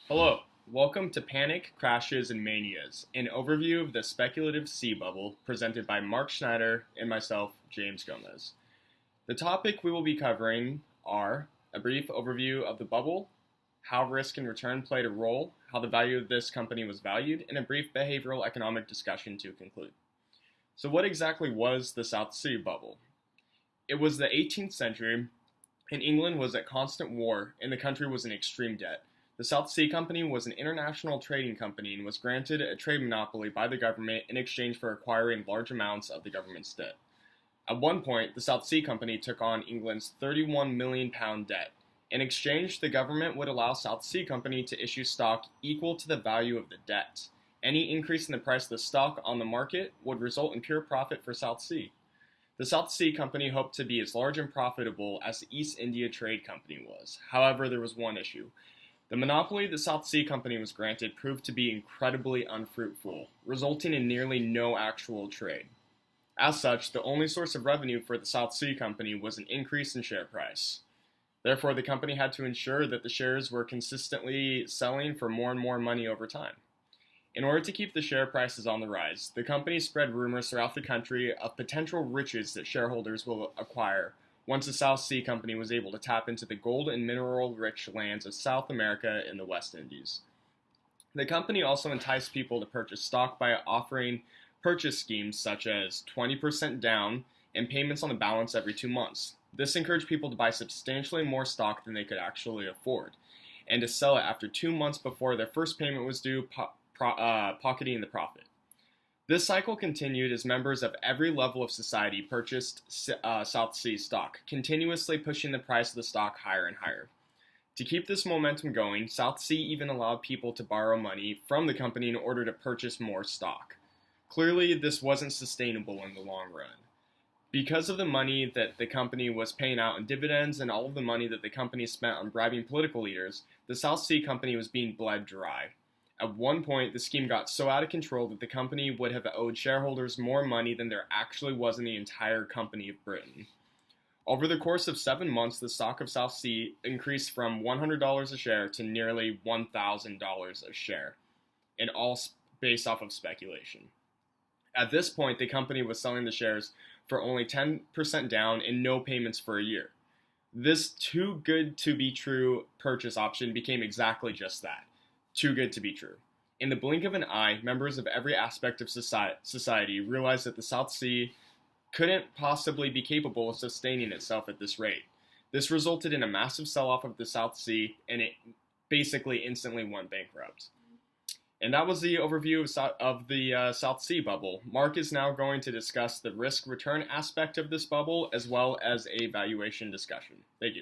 Hello, welcome to Panic, Crashes, and Manias, an overview of the speculative sea bubble presented by Mark Schneider and myself, James Gomez. The topic we will be covering are a brief overview of the bubble, how risk and return played a role, how the value of this company was valued, and a brief behavioral economic discussion to conclude. So, what exactly was the South Sea bubble? It was the 18th century, and England was at constant war, and the country was in extreme debt. The South Sea Company was an international trading company and was granted a trade monopoly by the government in exchange for acquiring large amounts of the government's debt. At one point, the South Sea Company took on England's £31 million debt. In exchange, the government would allow South Sea Company to issue stock equal to the value of the debt. Any increase in the price of the stock on the market would result in pure profit for South Sea. The South Sea Company hoped to be as large and profitable as the East India Trade Company was. However, there was one issue. The monopoly the South Sea Company was granted proved to be incredibly unfruitful, resulting in nearly no actual trade. As such, the only source of revenue for the South Sea Company was an increase in share price. Therefore, the company had to ensure that the shares were consistently selling for more and more money over time. In order to keep the share prices on the rise, the company spread rumors throughout the country of potential riches that shareholders will acquire once the South Sea Company was able to tap into the gold and mineral-rich lands of South America and the West Indies. The company also enticed people to purchase stock by offering purchase schemes such as 20% down and payments on the balance every 2 months. This encouraged people to buy substantially more stock than they could actually afford, and to sell it after 2 months before their first payment was due, pocketing the profit. This cycle continued as members of every level of society purchased South Sea stock, continuously pushing the price of the stock higher and higher. To keep this momentum going, South Sea even allowed people to borrow money from the company in order to purchase more stock. Clearly, this wasn't sustainable in the long run. Because of the money that the company was paying out in dividends and all of the money that the company spent on bribing political leaders, the South Sea Company was being bled dry. At one point, the scheme got so out of control that the company would have owed shareholders more money than there actually was in the entire company of Britain. Over the course of 7 months, the stock of South Sea increased from $100 a share to nearly $1,000 a share, and all based off of speculation. At this point, the company was selling the shares for only 10% down and no payments for a year. This too good to be true purchase option became exactly just that. Too good to be true. In the blink of an eye, members of every aspect of society realized that the South Sea couldn't possibly be capable of sustaining itself at this rate. This resulted in a massive sell-off of the South Sea, and it basically instantly went bankrupt. And that was the overview of the South Sea bubble. Mark is now going to discuss the risk-return aspect of this bubble, as well as a valuation discussion. Thank you.